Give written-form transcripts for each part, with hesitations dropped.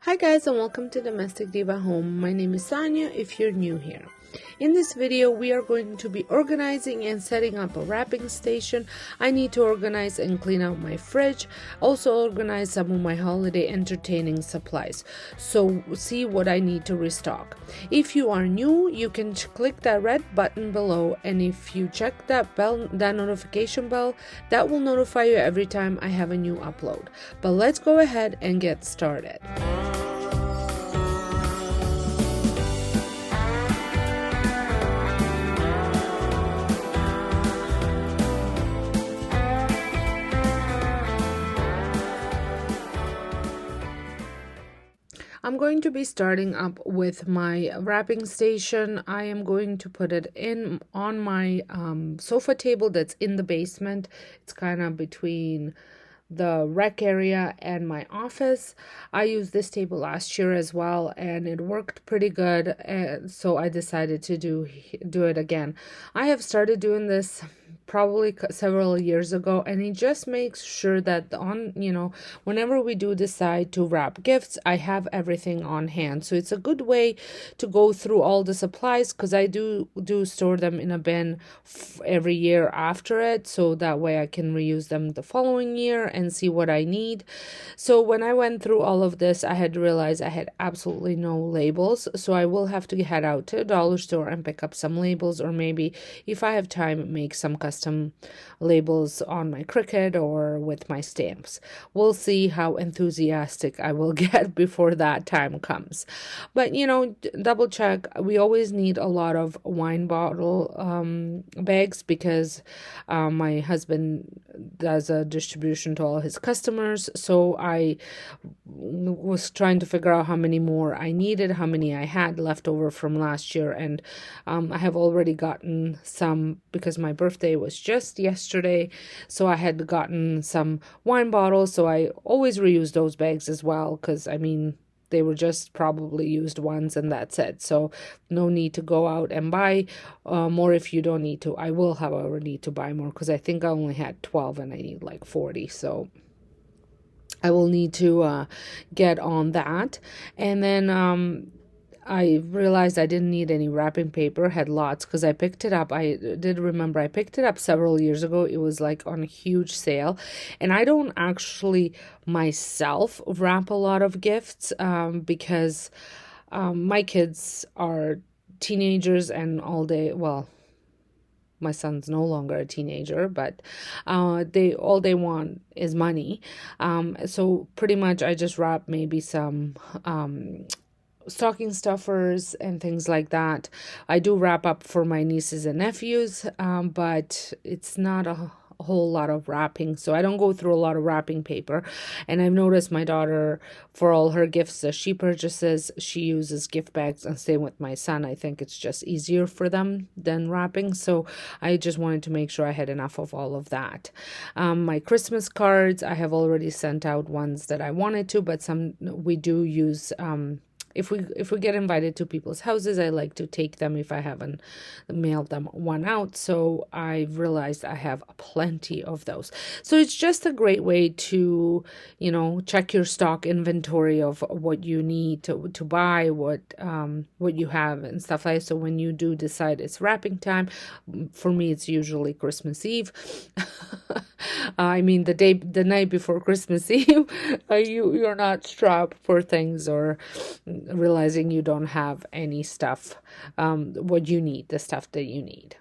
Hi guys, and welcome to Domestic Diva Home. My name is Sonja if you're new here. In this video, we are going to be organizing and setting up a wrapping station. I need to organize and clean out my fridge, also organize some of my holiday entertaining supplies. So see what I need to restock. If you are new, you can click that red button below, and if you check that notification bell, that will notify you every time I have a new upload. But let's go ahead and get started. I'm going to be starting up with my wrapping station. I am going to put it on my sofa table that's in the basement. It's kind of between the rec area and my office. I used this table last year as well, and it worked pretty good, and so I decided to do it again. I have started doing this probably several years ago, and it just makes sure that whenever we do decide to wrap gifts, I have everything on hand. So it's a good way to go through all the supplies, because I do store them in a bin every year after it, so that way I can reuse them the following year and see what I need. So when I went through all of this, I had realized I had absolutely no labels, so I will have to head out to a dollar store and pick up some labels, or maybe if I have time, make some custom labels on my Cricut or with my stamps. We'll see how enthusiastic I will get before that time comes. But double check. We always need a lot of wine bottle bags, because my husband does a distribution to all his customers. So I was trying to figure out how many more I needed, how many I had left over from last year, and I have already gotten some, because my birthday was just yesterday, so I had gotten some wine bottles, so I always reuse those bags as well, because they were just probably used once and that's it. So no need to go out and buy more if you don't need to. I will, however, need to buy more, because I think I only had 12 and I need like 40. So I will need to get on that. And then I realized I didn't need any wrapping paper, had lots, because I picked it up. I did remember I picked it up several years ago. It was like on a huge sale. And I don't actually myself wrap a lot of gifts because my kids are teenagers, and all day, well, my son's no longer a teenager, but all they want is money. So pretty much I just wrap maybe some stocking stuffers and things like that. I do wrap up for my nieces and nephews, but it's not a whole lot of wrapping, so I don't go through a lot of wrapping paper. And I've noticed my daughter, for all her gifts that she purchases, she uses gift bags, and same with my son. I think it's just easier for them than wrapping, so I just wanted to make sure I had enough of all of that. My Christmas cards, I have already sent out ones that I wanted to, but some we do use if we get invited to people's houses, I like to take them if I haven't mailed them one out. So I realized I have plenty of those. So it's just a great way to, check your stock inventory of what you need to buy, what you have and stuff like that. So when you do decide it's wrapping time, for me it's usually Christmas Eve. The night before Christmas Eve, you're not strapped for things, or realizing you don't have any stuff, what you need, the stuff that you need.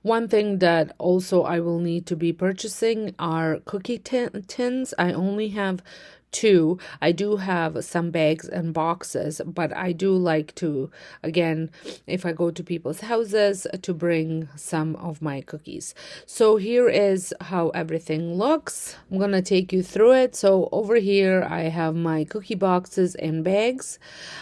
One thing that also I will need to be purchasing are cookie tins. I only have two. I do have some bags and boxes, but I do like to, again, if I go to people's houses, to bring some of my cookies. So here is how everything looks. I'm gonna take you through it. So over here I have my cookie boxes and bags,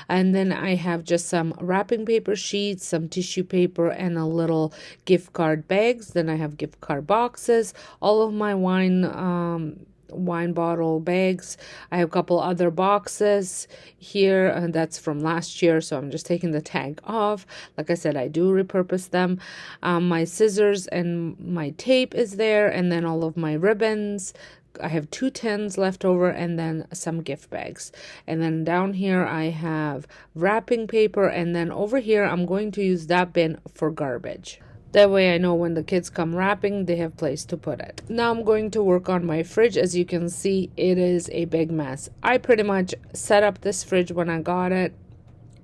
and then I have just some wrapping paper sheets, some tissue paper, and a little gift card bags. Then I have gift card boxes, all of my wine bottle bags. I have a couple other boxes here, and that's from last year, so I'm just taking the tag off. Like I said, I do repurpose them. My scissors and my tape is there, and then all of my ribbons. I have 2 tins left over, and then some gift bags. And then down here I have wrapping paper, and then over here I'm going to use that bin for garbage. That way I know when the kids come wrapping, they have place to put it. Now I'm going to work on my fridge. As you can see, it is a big mess. I pretty much set up this fridge when I got it,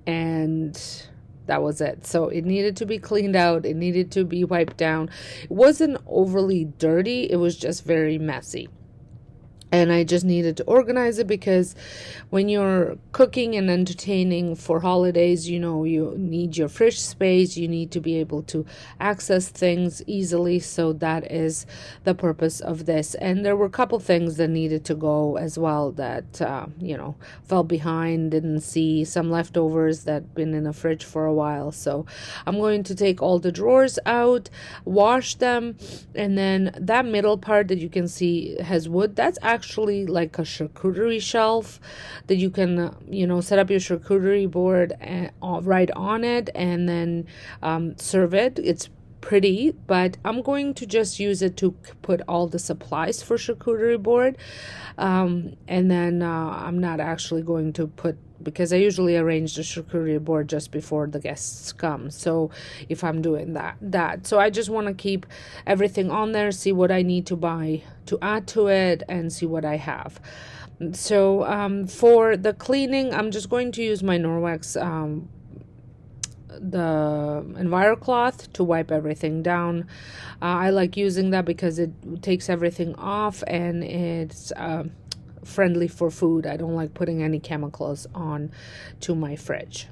and that was it. So it needed to be cleaned out. It needed to be wiped down. It wasn't overly dirty. It was just very messy. And I just needed to organize it, because when you're cooking and entertaining for holidays, you know, you need your fridge space. You need to be able to access things easily. So that is the purpose of this. And there were a couple things that needed to go as well that, you know, fell behind, didn't see, some leftovers that been in the fridge for a while. So I'm going to take all the drawers out, wash them, and then that middle part that you can see has wood, that's actually like a charcuterie shelf that you can, you know, set up your charcuterie board and, right on it, and then serve it. It's pretty, but I'm going to just use it to put all the supplies for charcuterie board, and then I'm not actually going to put, because I usually arrange the charcuterie board just before the guests come. So if I'm doing that, so I just want to keep everything on there, see what I need to buy to add to it, and see what I have. So for the cleaning, I'm just going to use my Norwex the EnviroCloth to wipe everything down. I like using that because it takes everything off, and it's friendly for food. I don't like putting any chemicals on to my fridge.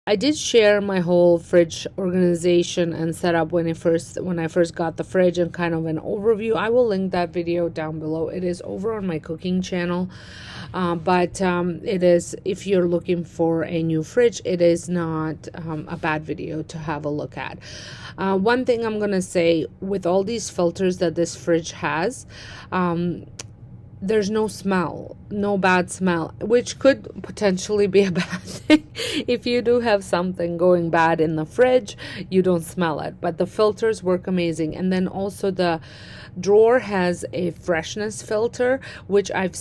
I did share my whole fridge organization and setup when I first got the fridge, and kind of an overview. I will link that video down below. It is over on my cooking channel, but it is, if you're looking for a new fridge, it is not a bad video to have a look at. One thing I'm gonna say, with all these filters that this fridge has, there's no smell, no bad smell, which could potentially be a bad thing. If you do have something going bad in the fridge, you don't smell it. But the filters work amazing. And then also the drawer has a freshness filter, which I've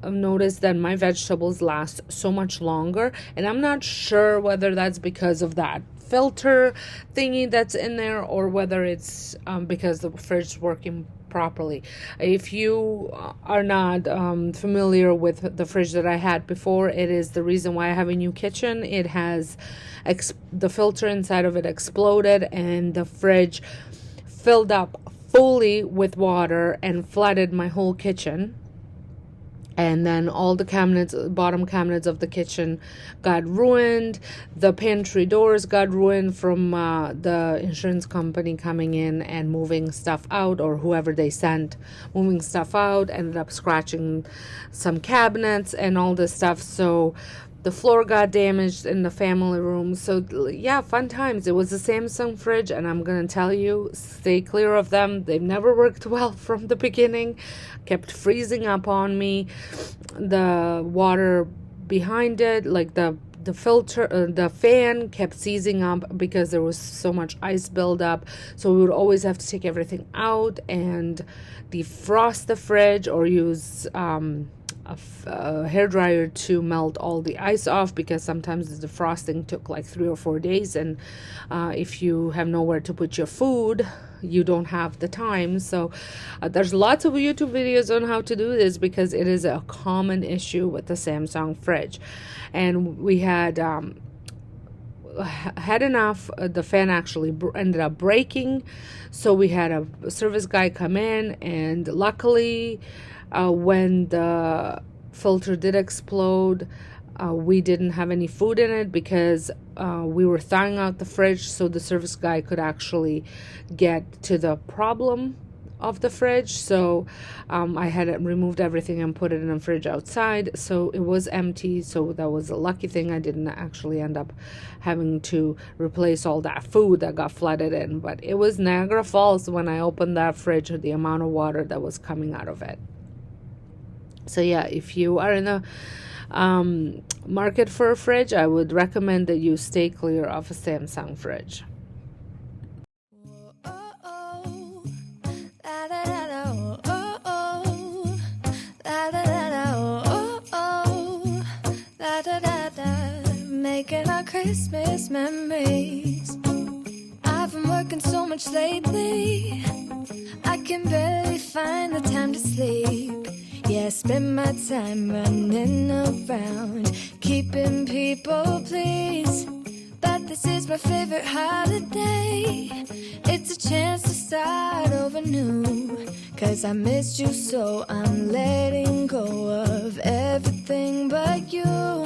noticed that my vegetables last so much longer. And I'm not sure whether that's because of that filter thingy that's in there, or whether it's because the fridge is working properly. If you are not familiar with the fridge that I had before, it is the reason why I have a new kitchen. It has the filter inside of it exploded, and the fridge filled up fully with water and flooded my whole kitchen. And then all the cabinets, bottom cabinets of the kitchen got ruined. The pantry doors got ruined from the insurance company coming in and moving stuff out, or whoever they sent moving stuff out, ended up scratching some cabinets and all this stuff. So the floor got damaged in the family room. So yeah, fun times. It was a Samsung fridge, and I'm gonna tell you, stay clear of them. They've never worked well from the beginning. Kept freezing up on me. The water behind it, like the filter, the fan kept seizing up because there was so much ice buildup. So we would always have to take everything out and defrost the fridge, or use a hair dryer to melt all the ice off, because sometimes the defrosting took like 3 or 4 days, and if you have nowhere to put your food, you don't have the time. So there's lots of YouTube videos on how to do this, because it is a common issue with the Samsung fridge. And we had enough. The fan actually ended up breaking, so we had a service guy come in, and luckily when the filter did explode, we didn't have any food in it, because we were thawing out the fridge, so the service guy could actually get to the problem of the fridge. So I had removed everything and put it in a fridge outside, so it was empty. So that was a lucky thing. I didn't actually end up having to replace all that food that got flooded in. But it was Niagara Falls when I opened that fridge, the amount of water that was coming out of it. So yeah, if you are in the market for a fridge, I would recommend that you stay clear of a Samsung fridge. Making our Christmas memories. I've been working so much lately, I can barely find the time to sleep. Yeah, I spend my time running around, keeping people pleased. But this is my favorite holiday. It's a chance to start over new, 'cause I missed you, so I'm letting go of everything but you.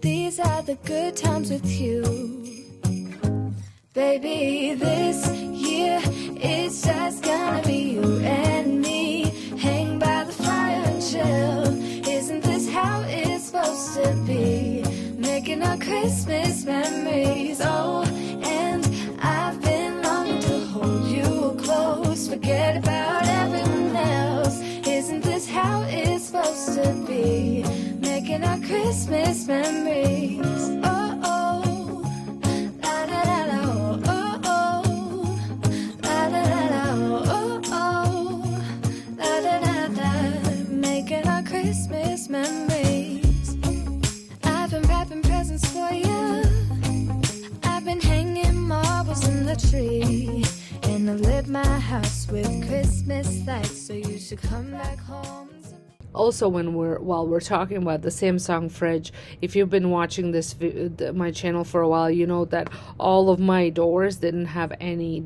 These are the good times with you. Baby, this year it's just gonna be you and me. Hang by the fire and chill. Isn't this how it's supposed to be? Making our Christmas memories. Oh, and I've been longing to hold you close. Forget about everyone else. Isn't this how it's supposed to be? Making our Christmas memories. Oh, oh, la da da da, oh, oh, la da da da, oh, oh, la da da da. Making our Christmas memories. I've been wrapping presents for you. I've been hanging marbles in the tree, and I lit my house with Christmas lights. So you should come back home. Also, while we're talking about the Samsung fridge, if you've been watching my channel for a while, you know that all of my doors didn't have any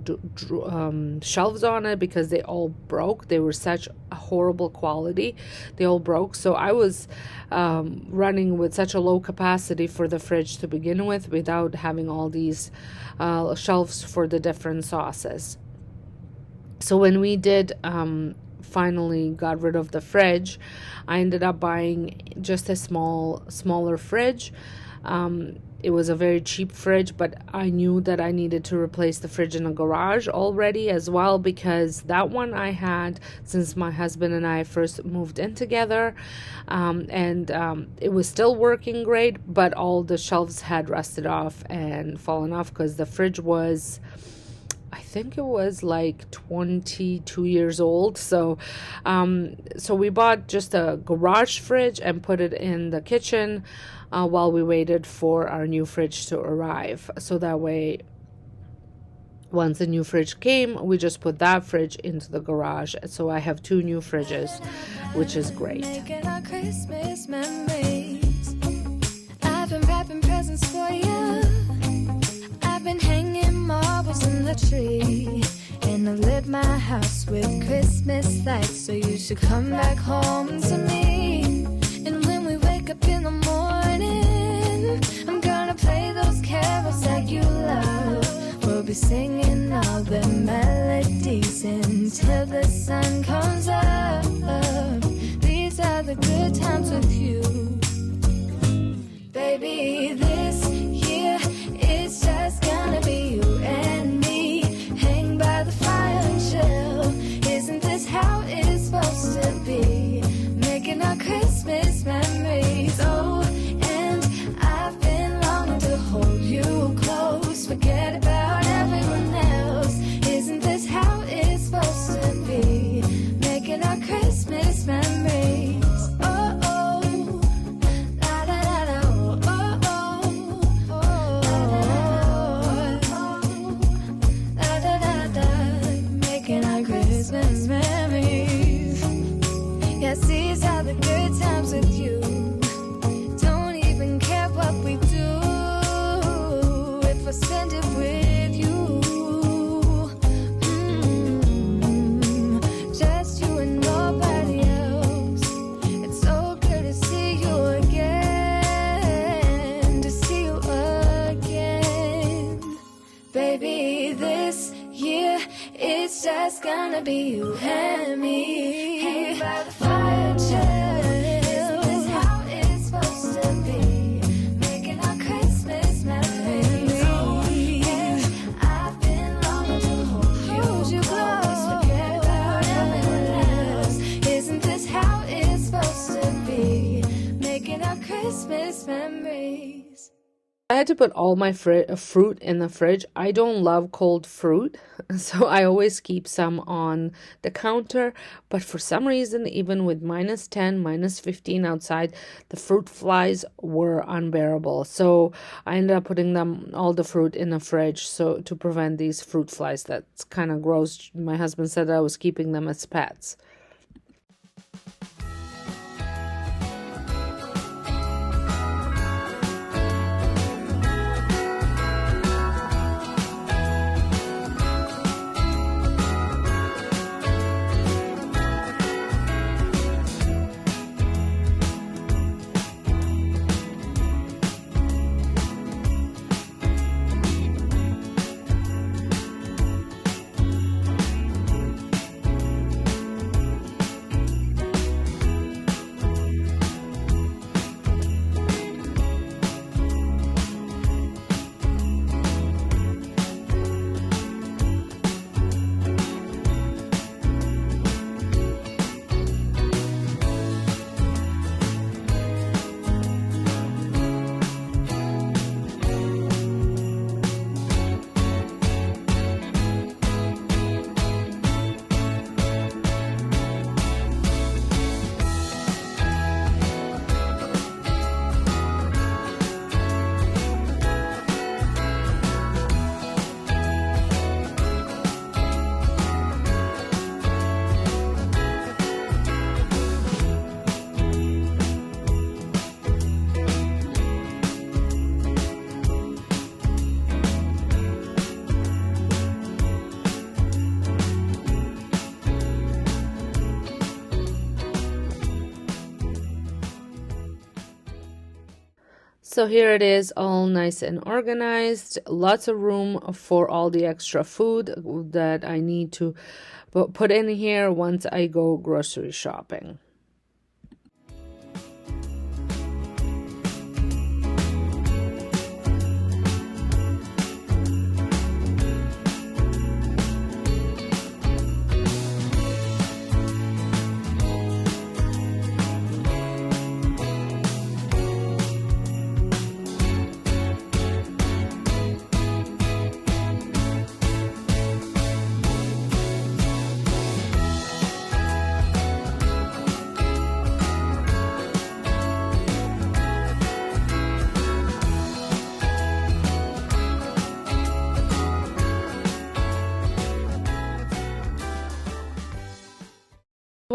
shelves on it, because they all broke. They were such a horrible quality. They all broke. So I was running with such a low capacity for the fridge to begin with, without having all these shelves for the different sauces. So when we did finally got rid of the fridge, I ended up buying just a smaller fridge. It was a very cheap fridge, but I knew that I needed to replace the fridge in the garage already as well, because that one I had since my husband and I first moved in together. It was still working great, but all the shelves had rusted off and fallen off because the fridge was, I think it was like 22 years old. So we bought just a garage fridge and put it in the kitchen while we waited for our new fridge to arrive. So that way, once the new fridge came, we just put that fridge into the garage. So I have 2 new fridges, which is great. Making our Christmas memories. I've been wrapping presents for you. I've been hanging marbles in the tree. And I've lit my house with Christmas lights. So you should come back home to me. And when we wake up in the morning, I'm gonna play those carols that you love. We'll be singing all the melodies until the sun comes up. These are the good times with you. Baby, this year it's just gonna be you and me. Hang by the fire and chill. Isn't this how it's supposed to be? Making our Christmas memories. Oh, and I've been longing to hold you close. Forget about everyone else. Isn't this how it's supposed to be? Making our Christmas memories. Oh, oh, la da da da, oh, oh, oh, oh, la da da da. Making our Christmas memories. Yes, these are the good times with you. Don't even care what we do if I spend it with you. Just you and nobody else. It's so good to see you again. To see you again. Baby, this year it's just gonna be you and me. Hang by the fire, chill. Isn't this how it's supposed to be? Making our Christmas memories. Oh, yeah. I've been longing to hold you close. Forget about everyone else. Isn't this how it's supposed to be? Making our Christmas memories. I had to put all my fruit in the fridge. I don't love cold fruit, so I always keep some on the counter. But for some reason, even with -10, -15 outside, the fruit flies were unbearable. So I ended up putting all the fruit in the fridge so to prevent these fruit flies. That's kind of gross. My husband said I was keeping them as pets. So here it is, all nice and organized. Lots of room for all the extra food that I need to put in here once I go grocery shopping.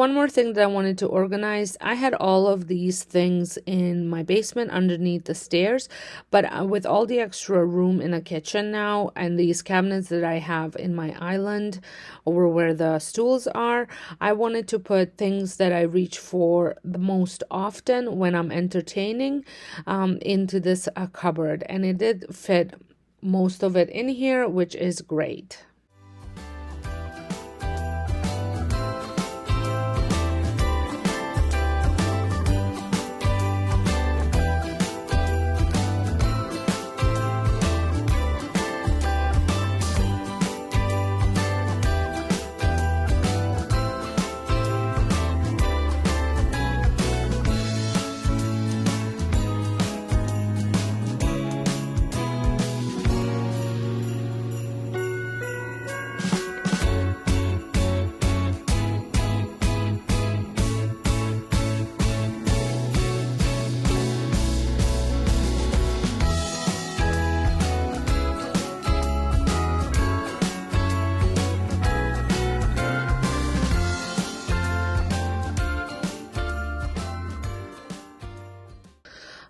One more thing that I wanted to organize, I had all of these things in my basement underneath the stairs, but with all the extra room in the kitchen now and these cabinets that I have in my island over where the stools are, I wanted to put things that I reach for the most often when I'm entertaining into this cupboard, and it did fit most of it in here, which is great.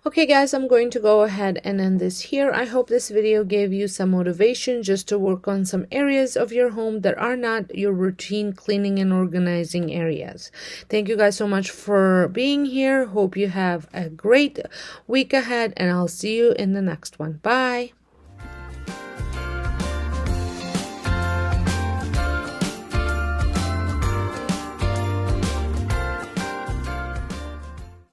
Okay guys, I'm going to go ahead and end this here. I hope this video gave you some motivation just to work on some areas of your home that are not your routine cleaning and organizing areas. Thank you guys so much for being here. Hope you have a great week ahead, and I'll see you in the next one. Bye.